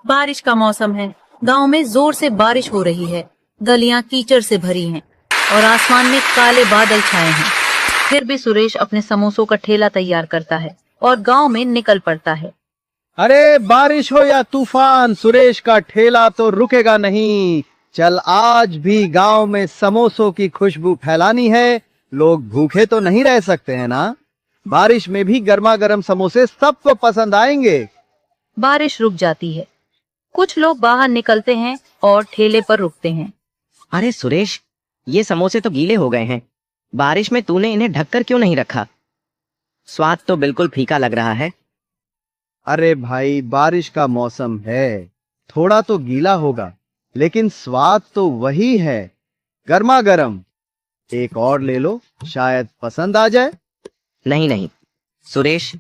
बारिश का मौसम है। गांव में जोर से बारिश हो रही है। गलियां कीचड़ से भरी हैं और आसमान में काले बादल छाए हैं। फिर भी सुरेश अपने समोसों का ठेला तैयार करता है और गांव में निकल पड़ता है। अरे बारिश हो या तूफान, सुरेश का ठेला तो रुकेगा नहीं। चल, आज भी गांव में समोसों की खुशबू फैलानी है। लोग भूखे तो नहीं रह सकते हैं ना। बारिश में भी गर्मा गर्म समोसे सबको पसंद आएंगे। बारिश रुक जाती है। कुछ लोग बाहर निकलते हैं और ठेले पर रुकते हैं। अरे सुरेश, ये समोसे तो गीले हो गए हैं। बारिश में तूने इन्हें ढककर क्यों नहीं रखा? स्वाद तो बिल्कुल फीका लग रहा है। अरे भाई, बारिश का मौसम है, थोड़ा तो गीला होगा, लेकिन स्वाद तो वही है, गर्मा गर्म। एक और ले लो, शायद पसंद आ जाए। नहीं नहीं सुरेश,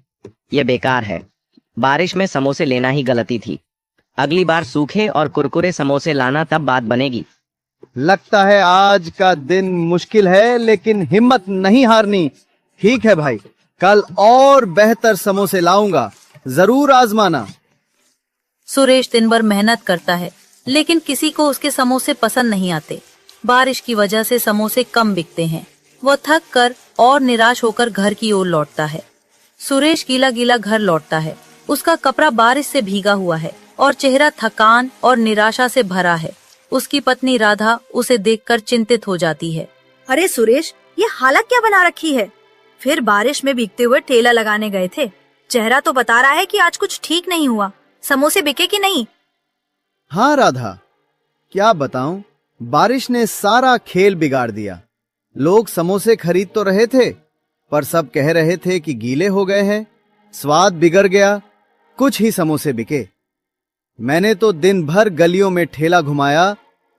ये बेकार है। बारिश में समोसे लेना ही गलती थी। अगली बार सूखे और कुरकुरे समोसे लाना, तब बात बनेगी। लगता है आज का दिन मुश्किल है, लेकिन हिम्मत नहीं हारनी। ठीक है भाई, कल और बेहतर समोसे लाऊंगा, जरूर आजमाना। सुरेश दिन भर मेहनत करता है, लेकिन किसी को उसके समोसे पसंद नहीं आते। बारिश की वजह से समोसे कम बिकते हैं। वो थक कर और निराश होकर घर की ओर लौटता है। सुरेश गीला गीला घर लौटता है। उसका कपड़ा बारिश से भीगा हुआ है और चेहरा थकान और निराशा से भरा है। उसकी पत्नी राधा उसे देखकर चिंतित हो जाती है। अरे सुरेश, ये हालत क्या बना रखी है? फिर बारिश में भीगते हुए ठेला लगाने गए थे। चेहरा तो बता रहा है कि आज कुछ ठीक नहीं हुआ। समोसे बिके कि नहीं? हाँ राधा, क्या बताऊं, बारिश ने सारा खेल बिगाड़ दिया। लोग समोसे खरीद तो रहे थे, पर सब कह रहे थे कि गीले हो गए हैं। स्वाद बिगड़ गया, कुछ ही समोसे बिके। मैंने तो दिन भर गलियों में ठेला घुमाया,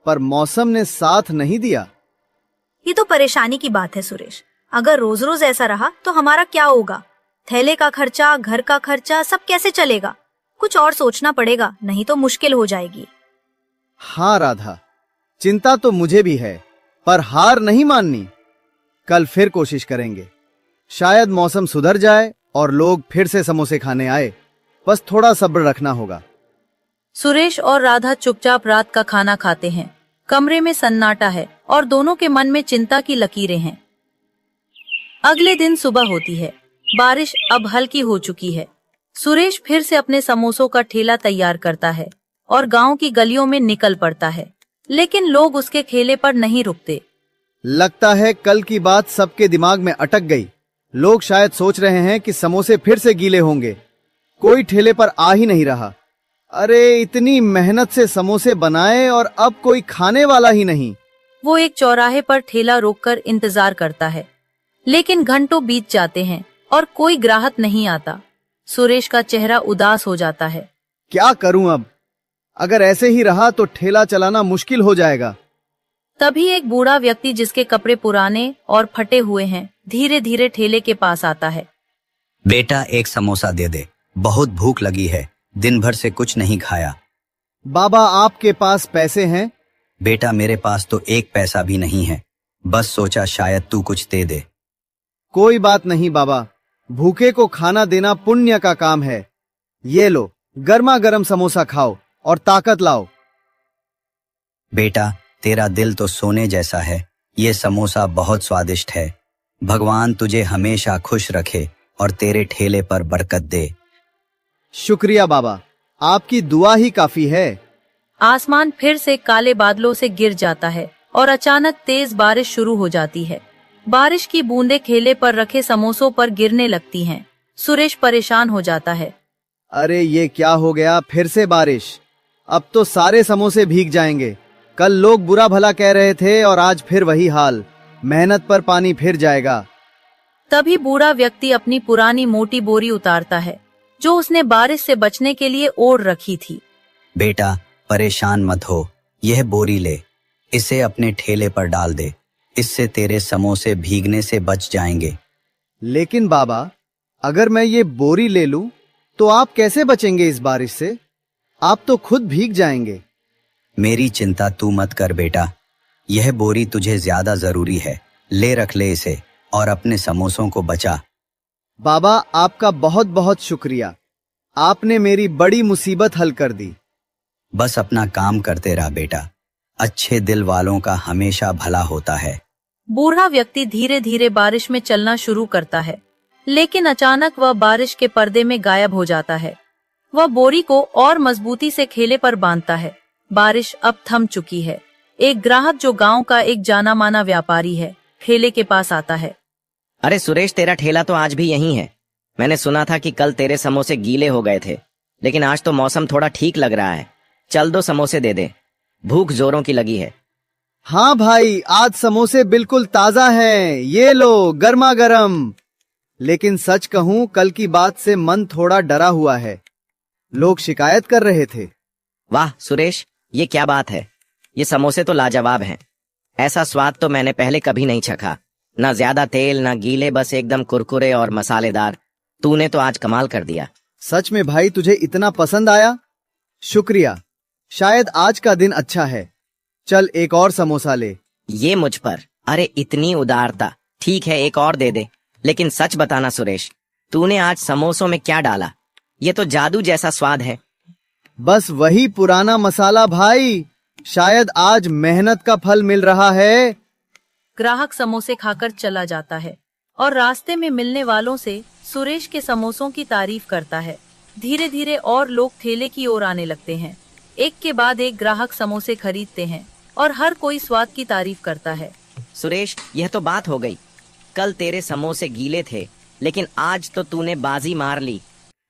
पर मौसम ने साथ नहीं दिया। ये तो परेशानी की बात है सुरेश। अगर रोज रोज ऐसा रहा तो हमारा क्या होगा? थैले का खर्चा, घर का खर्चा, सब कैसे चलेगा? कुछ और सोचना पड़ेगा, नहीं तो मुश्किल हो जाएगी। हाँ राधा, चिंता तो मुझे भी है, पर हार नहीं माननी। कल फिर कोशिश करेंगे। शायद मौसम सुधर जाए और लोग फिर से समोसे खाने आए। बस थोड़ा सब्र रखना होगा। सुरेश और राधा चुपचाप रात का खाना खाते हैं। कमरे में सन्नाटा है और दोनों के मन में चिंता की लकीरें हैं। अगले दिन सुबह होती है। बारिश अब हल्की हो चुकी है। सुरेश फिर से अपने समोसों का ठेला तैयार करता है और गांव की गलियों में निकल पड़ता है, लेकिन लोग उसके ठेले पर नहीं रुकते। लगता है कल की बात सबके दिमाग में अटक गई। लोग शायद सोच रहे हैं कि समोसे फिर से गीले होंगे। कोई ठेले पर आ ही नहीं रहा। अरे, इतनी मेहनत से समोसे बनाए और अब कोई खाने वाला ही नहीं। वो एक चौराहे पर ठेला रोककर इंतजार करता है, लेकिन घंटों बीत जाते हैं और कोई ग्राहक नहीं आता। सुरेश का चेहरा उदास हो जाता है। क्या करूं अब? अगर ऐसे ही रहा तो ठेला चलाना मुश्किल हो जाएगा। तभी एक बूढ़ा व्यक्ति, जिसके कपड़े पुराने और फटे हुए हैं, धीरे धीरे ठेले के पास आता है। बेटा, एक समोसा दे दे, बहुत भूख लगी है, दिन भर से कुछ नहीं खाया। बाबा, आपके पास पैसे हैं? बेटा, मेरे पास तो एक पैसा भी नहीं है, बस सोचा शायद तू कुछ दे दे। कोई बात नहीं बाबा, भूखे को खाना देना पुण्य का काम है। ये लो, गर्मा गर्म समोसा खाओ और ताकत लाओ। बेटा, तेरा दिल तो सोने जैसा है, ये समोसा बहुत स्वादिष्ट है। भगवान तुझे हमेशा खुश रखे और तेरे ठेले पर बरकत दे। शुक्रिया बाबा, आपकी दुआ ही काफी है। आसमान फिर से काले बादलों से गिर जाता है और अचानक तेज बारिश शुरू हो जाती है। बारिश की बूंदें ठेले पर रखे समोसों पर गिरने लगती हैं। सुरेश परेशान हो जाता है। अरे, ये क्या हो गया? फिर से बारिश। अब तो सारे समोसे भीग जाएंगे। कल लोग बुरा भला कह रहे थे और आज फिर वही हाल। मेहनत पर पानी फिर जाएगा। तभी बूढ़ा व्यक्ति अपनी पुरानी मोटी बोरी उतारता है, जो उसने बारिश से बचने के लिए ओढ़ रखी थी। बेटा, परेशान मत हो, यह बोरी ले, इसे अपने ठेले पर डाल दे, इससे तेरे समोसे भीगने से बच जाएंगे। लेकिन बाबा, अगर मैं ये बोरी ले लूं, तो आप कैसे बचेंगे इस बारिश से? आप तो खुद भीग जाएंगे। मेरी चिंता तू मत कर बेटा, यह बोरी तुझे ज्यादा जरूरी है, ले रख ले इसे और अपने समोसों को बचा। बाबा, आपका बहुत बहुत शुक्रिया। आपने मेरी बड़ी मुसीबत हल कर दी। बस अपना काम करते रह बेटा। अच्छे दिल वालों का हमेशा भला होता है। बूढ़ा व्यक्ति धीरे धीरे बारिश में चलना शुरू करता है, लेकिन अचानक वह बारिश के पर्दे में गायब हो जाता है। वह बोरी को और मजबूती से ठेले पर बांधता है। बारिश अब थम चुकी है। एक ग्राहक जो गांव का एक जाना माना व्यापारी है, ठेले के पास आता है। अरे सुरेश, तेरा ठेला तो आज भी यहीं है। मैंने सुना था कि कल तेरे समोसे गीले हो गए थे, लेकिन आज तो मौसम थोड़ा ठीक लग रहा है। चल 2 समोसे दे दे, भूख जोरों की लगी है। हाँ भाई, आज समोसे बिल्कुल ताजा हैं, ये लो गर्मा गर्म। लेकिन सच कहूं, कल की बात से मन थोड़ा डरा हुआ है। लोग शिकायत कर रहे थे। वाह सुरेश, ये क्या बात है। ये समोसे तो लाजवाब हैं। ऐसा स्वाद तो मैंने पहले कभी नहीं चखा। ना ज्यादा तेल, ना गीले, बस एकदम कुरकुरे और मसालेदार। तूने तो आज कमाल कर दिया। सच में भाई, तुझे इतना पसंद आया? शुक्रिया। शायद आज का दिन अच्छा है। चल एक और समोसा ले। ये मुझ पर, अरे इतनी उदारता। ठीक है, एक और दे दे। लेकिन सच बताना सुरेश, तूने आज समोसों में क्या डाला? ये तो जादू जैसा स्वाद है। बस वही पुराना मसाला भाई। शायद आज मेहनत का फल मिल रहा है। ग्राहक समोसे खाकर चला जाता है और रास्ते में मिलने वालों से सुरेश के समोसों की तारीफ करता है। धीरे धीरे और लोग ठेले की ओर आने लगते हैं। एक के बाद एक ग्राहक समोसे खरीदते हैं और हर कोई स्वाद की तारीफ करता है। सुरेश, यह तो बात हो गई। कल तेरे समोसे गीले थे, लेकिन आज तो तूने बाजी मार ली।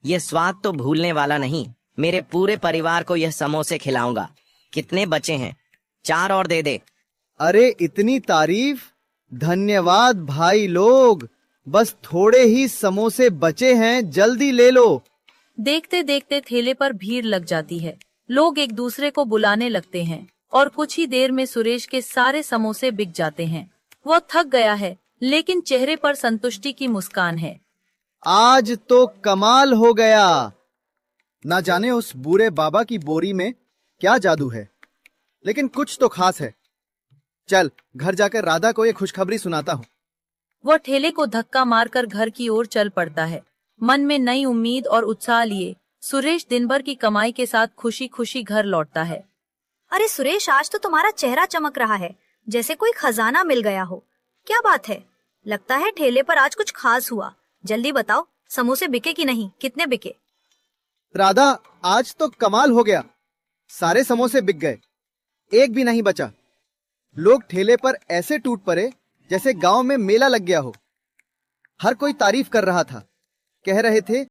यह स्वाद तो भूलने वाला नहीं। मेरे पूरे परिवार को यह समोसे खिलाऊंगा। कितने बचे हैं? 4 और दे दे। अरे इतनी तारीफ, धन्यवाद भाई लोग। बस थोड़े ही समोसे बचे हैं, जल्दी ले लो। देखते देखते ठेले पर भीड़ लग जाती है। लोग एक दूसरे को बुलाने लगते हैं और कुछ ही देर में सुरेश के सारे समोसे बिक जाते हैं। वह थक गया है, लेकिन चेहरे पर संतुष्टि की मुस्कान है। आज तो कमाल हो गया। ना जाने उस बूढ़े बाबा की बोरी में क्या जादू है, लेकिन कुछ तो खास है। चल घर जाकर राधा को ये खुशखबरी सुनाता हूँ। वह ठेले को धक्का मारकर घर की ओर चल पड़ता है। मन में नई उम्मीद और उत्साह लिए सुरेश दिन भर की कमाई के साथ खुशी खुशी घर लौटता है। अरे सुरेश, आज तो तुम्हारा चेहरा चमक रहा है, जैसे कोई खजाना मिल गया हो। क्या बात है? लगता है ठेले पर आज कुछ खास हुआ। जल्दी बताओ, समोसे बिके कि नहीं? कितने बिके? राधा, आज तो कमाल हो गया। सारे समोसे बिक गए, एक भी नहीं बचा। लोग ठेले पर ऐसे टूट पड़े जैसे गांव में मेला लग गया हो। हर कोई तारीफ कर रहा था। कह रहे थे